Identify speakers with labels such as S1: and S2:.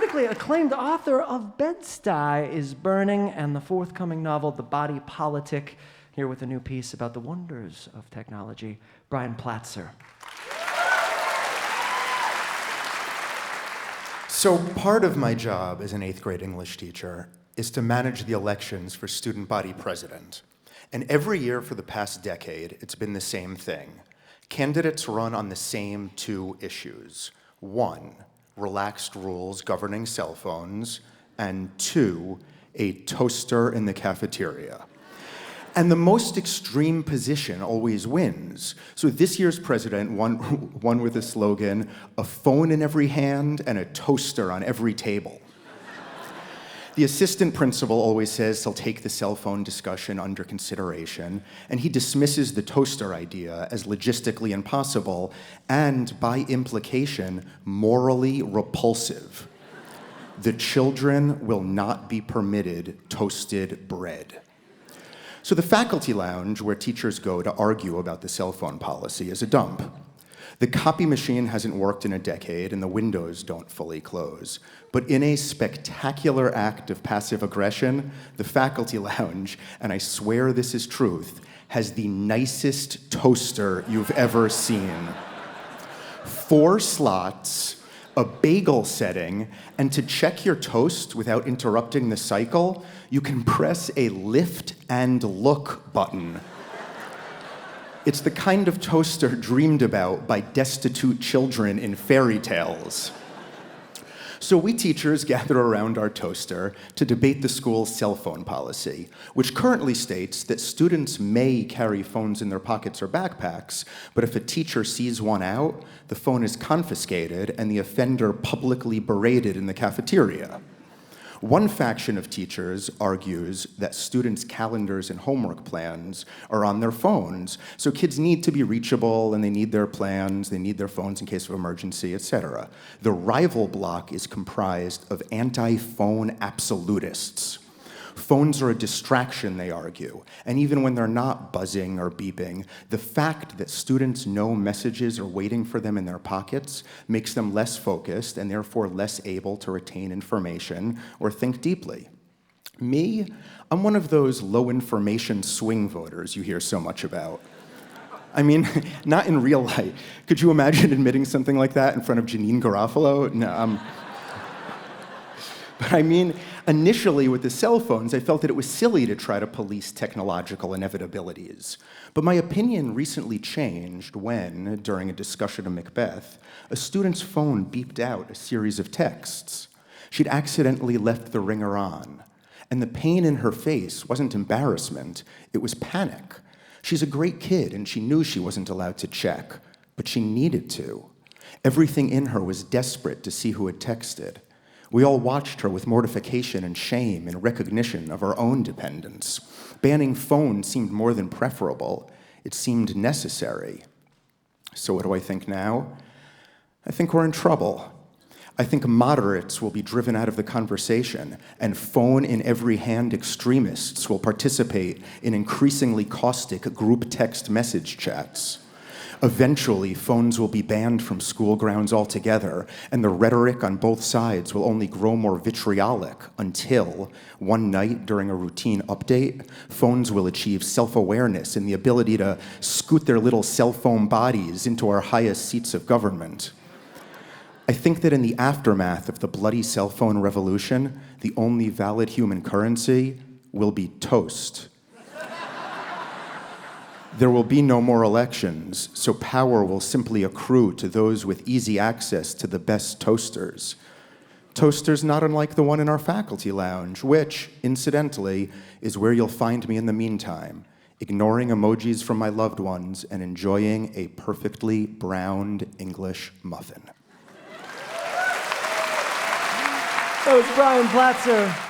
S1: critically acclaimed author of Bed-Stuy is burning, and the forthcoming novel, The Body Politic, here with a new piece about the wonders of technology, Brian Platzer.
S2: So part of my job as an 8th grade English teacher is to manage the elections for student body president. And every year for the past decade, it's been the same thing. Candidates run on the same 2 issues. 1, relaxed rules governing cell phones, and 2, a toaster in the cafeteria. And the most extreme position always wins. So this year's president won with a slogan, "A phone in every hand and a toaster on every table." The assistant principal always says he'll take the cell phone discussion under consideration, and he dismisses the toaster idea as logistically impossible and, by implication, morally repulsive. The children will not be permitted toasted bread. So the faculty lounge, where teachers go to argue about the cell phone policy, is a dump. The copy machine hasn't worked in a decade, and the windows don't fully close. But in a spectacular act of passive aggression, the faculty lounge, and I swear this is truth, has the nicest toaster you've ever seen. 4 slots, a bagel setting, and to check your toast without interrupting the cycle, you can press a lift and look button. It's the kind of toaster dreamed about by destitute children in fairy tales. So we teachers gather around our toaster to debate the school's cell phone policy, which currently states that students may carry phones in their pockets or backpacks, but if a teacher sees one out, the phone is confiscated and the offender publicly berated in the cafeteria. One faction of teachers argues that students' calendars and homework plans are on their phones, so kids need to be reachable and they need their plans, they need their phones in case of emergency, etc. The rival bloc is comprised of anti-phone absolutists. Phones are a distraction, they argue, and even when they're not buzzing or beeping, the fact that students know messages are waiting for them in their pockets makes them less focused and therefore less able to retain information or think deeply. Me, I'm one of those low-information swing voters you hear so much about. I mean, not in real life. Could you imagine admitting something like that in front of Janine Garofalo? No, But I mean, initially with the cell phones, I felt that it was silly to try to police technological inevitabilities. But my opinion recently changed when, during a discussion of Macbeth, a student's phone beeped out a series of texts. She'd accidentally left the ringer on. And the pain in her face wasn't embarrassment, it was panic. She's a great kid, and she knew she wasn't allowed to check, but she needed to. Everything in her was desperate to see who had texted. We all watched her with mortification and shame in recognition of our own dependence. Banning phones seemed more than preferable. It seemed necessary. So what do I think now? I think we're in trouble. I think moderates will be driven out of the conversation, and phone-in-every-hand extremists will participate in increasingly caustic group text message chats. Eventually, phones will be banned from school grounds altogether, and the rhetoric on both sides will only grow more vitriolic until, one night during a routine update, phones will achieve self-awareness and the ability to scoot their little cell phone bodies into our highest seats of government. I think that in the aftermath of the bloody cell phone revolution, the only valid human currency will be toast. There will be no more elections, so power will simply accrue to those with easy access to the best toasters. Toasters not unlike the one in our faculty lounge, which, incidentally, is where you'll find me in the meantime, ignoring emojis from my loved ones and enjoying a perfectly browned English muffin.
S1: That was Brian Platzer.